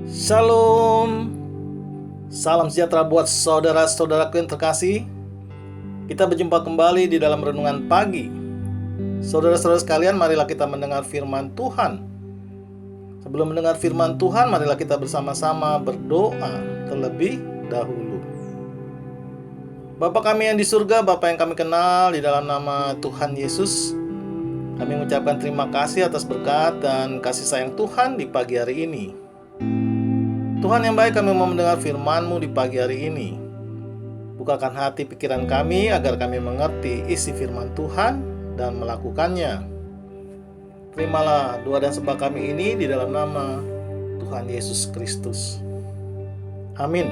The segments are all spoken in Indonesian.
Shalom, salam sejahtera buat saudara-saudaraku yang terkasih. Kita berjumpa kembali di dalam renungan pagi. Saudara-saudara sekalian, marilah kita mendengar firman Tuhan. Sebelum mendengar firman Tuhan, marilah kita bersama-sama berdoa terlebih dahulu. Bapa kami yang di surga, Bapa yang kami kenal, di dalam nama Tuhan Yesus, kami mengucapkan terima kasih atas berkat dan kasih sayang Tuhan di pagi hari ini. Tuhan yang baik, kami mau mendengar firman-Mu di pagi hari ini. Bukakan hati pikiran kami agar kami mengerti isi firman Tuhan dan melakukannya. Terimalah doa dan sembah kami ini di dalam nama Tuhan Yesus Kristus. Amin.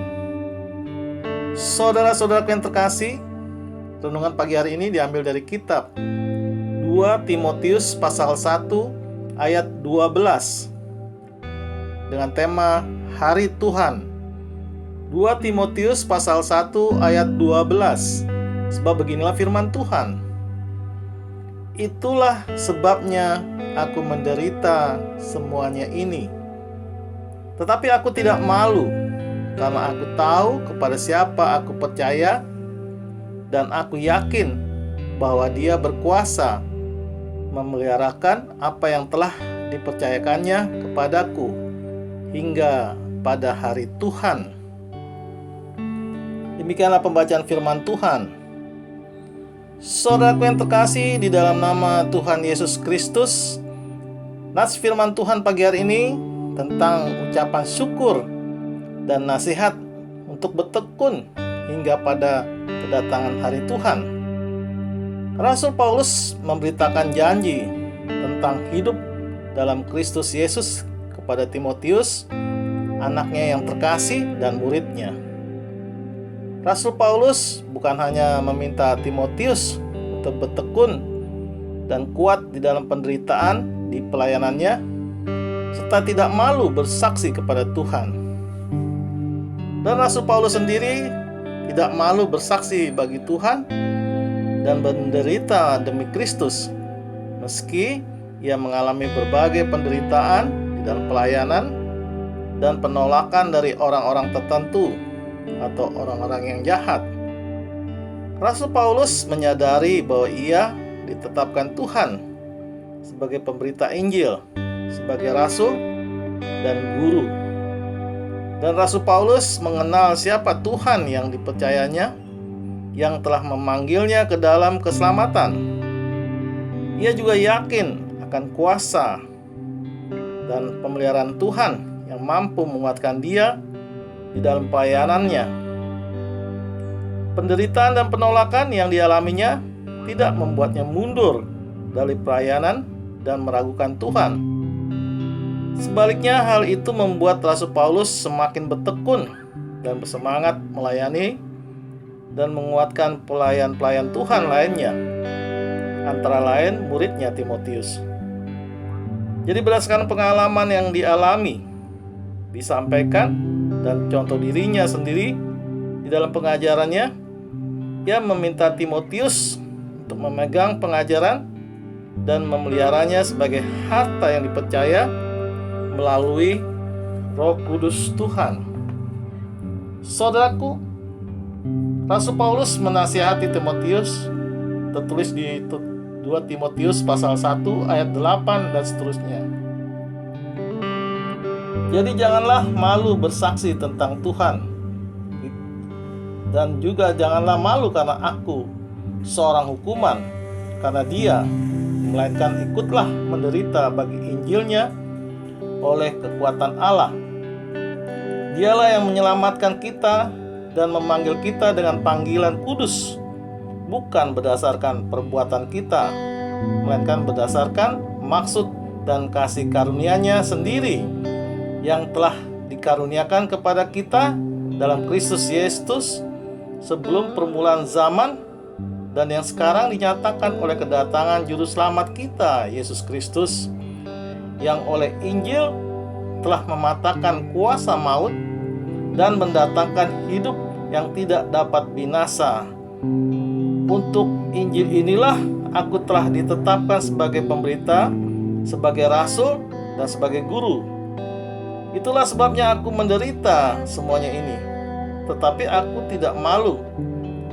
Saudara-saudaraku yang terkasih, renungan pagi hari ini diambil dari kitab 2 Timotius pasal 1 ayat 12 dengan tema Hari Tuhan. 2 Timotius pasal 1 ayat 12. Sebab beginilah firman Tuhan. Itulah sebabnya aku menderita semuanya ini. Tetapi aku tidak malu, karena aku tahu kepada siapa aku percaya, dan aku yakin bahwa Dia berkuasa memeliharakan apa yang telah dipercayakannya kepadaku hingga pada hari Tuhan. Demikianlah pembacaan firman Tuhan. Saudaraku yang terkasih di dalam nama Tuhan Yesus Kristus, nats firman Tuhan pagi hari ini tentang ucapan syukur dan nasihat untuk bertekun hingga pada kedatangan hari Tuhan. Rasul Paulus memberitakan janji tentang hidup dalam Kristus Yesus kepada Timotius, anaknya yang terkasih dan muridnya. Rasul Paulus bukan hanya meminta Timotius untuk bertekun dan kuat di dalam penderitaan di pelayanannya, serta tidak malu bersaksi kepada Tuhan. Dan Rasul Paulus sendiri tidak malu bersaksi bagi Tuhan dan menderita demi Kristus, meski ia mengalami berbagai penderitaan di dalam pelayanan dan penolakan dari orang-orang tertentu atau orang-orang yang jahat. Rasul Paulus menyadari bahwa ia ditetapkan Tuhan sebagai pemberita Injil, sebagai rasul dan guru. Dan Rasul Paulus mengenal siapa Tuhan yang dipercayanya, yang telah memanggilnya ke dalam keselamatan. Ia juga yakin akan kuasa dan pemeliharaan Tuhan yang mampu menguatkan dia di dalam pelayanannya. Penderitaan dan penolakan yang dialaminya tidak membuatnya mundur dari pelayanan dan meragukan Tuhan. Sebaliknya, hal itu membuat Rasul Paulus semakin bertekun dan bersemangat melayani dan menguatkan pelayan-pelayan Tuhan lainnya, antara lain muridnya Timotius. Jadi berdasarkan pengalaman yang dialami, disampaikan, dan contoh dirinya sendiri di dalam pengajarannya, ia meminta Timotius untuk memegang pengajaran dan memeliharanya sebagai harta yang dipercaya melalui Roh Kudus Tuhan. Saudaraku, Rasul Paulus menasihati Timotius, tertulis di 2 Timotius pasal 1 ayat 8 dan seterusnya. Jadi janganlah malu bersaksi tentang Tuhan, dan juga janganlah malu karena aku seorang hukuman karena Dia, melainkan ikutlah menderita bagi Injilnya oleh kekuatan Allah. Dialah yang menyelamatkan kita dan memanggil kita dengan panggilan kudus, bukan berdasarkan perbuatan kita, melainkan berdasarkan maksud dan kasih karunia-Nya sendiri yang telah dikaruniakan kepada kita dalam Kristus Yesus sebelum permulaan zaman, dan yang sekarang dinyatakan oleh kedatangan Juru Selamat kita, Yesus Kristus, yang oleh Injil telah mematahkan kuasa maut dan mendatangkan hidup yang tidak dapat binasa. Untuk Injil inilah aku telah ditetapkan sebagai pemberita sebagai rasul, dan sebagai guru. Itulah sebabnya aku menderita semuanya ini. Tetapi aku tidak malu,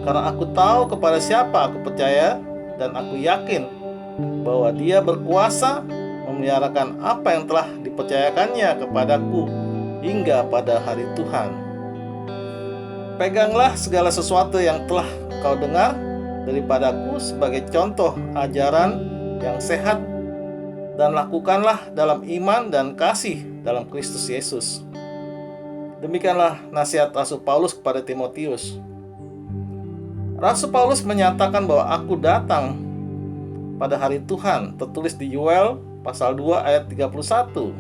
karena aku tahu kepada siapa aku percaya, dan aku yakin bahwa Dia berkuasa memeliharakan apa yang telah dipercayakannya kepadaku hingga pada hari Tuhan. Peganglah segala sesuatu yang telah kau dengar daripadaku sebagai contoh ajaran yang sehat, dan lakukanlah dalam iman dan kasih dalam Kristus Yesus. Demikianlah nasihat Rasul Paulus kepada Timotius. Rasul Paulus menyatakan bahwa aku datang pada hari Tuhan, tertulis di Yoel pasal 2 ayat 31.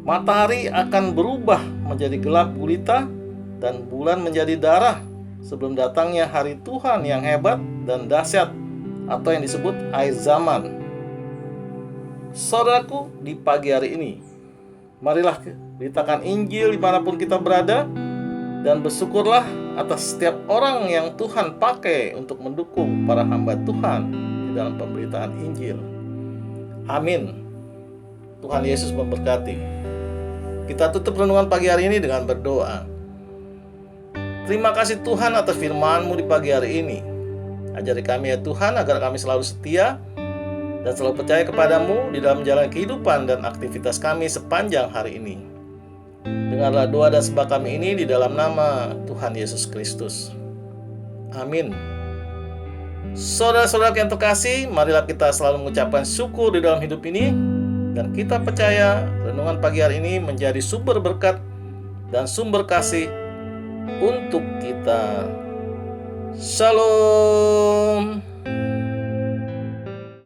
Matahari akan berubah menjadi gelap gulita dan bulan menjadi darah sebelum datangnya hari Tuhan yang hebat dan dahsyat, atau yang disebut akhir zaman. Saudaraku, di pagi hari ini, marilah beritakan Injil dimanapun kita berada, dan bersyukurlah atas setiap orang yang Tuhan pakai untuk mendukung para hamba Tuhan di dalam pemberitaan Injil. Amin. Tuhan Yesus memberkati. Kita tutup renungan pagi hari ini dengan berdoa. Terima kasih Tuhan atas firman-Mu di pagi hari ini. Ajari kami ya Tuhan, agar kami selalu setia dan selalu percaya kepadamu di dalam jalan kehidupan dan aktivitas kami sepanjang hari ini. Dengarlah doa dan sembah kami ini di dalam nama Tuhan Yesus Kristus. Amin. Saudara-saudara yang terkasih, marilah kita selalu mengucapkan syukur di dalam hidup ini, dan kita percaya renungan pagi hari ini menjadi sumber berkat dan sumber kasih untuk kita. Shalom.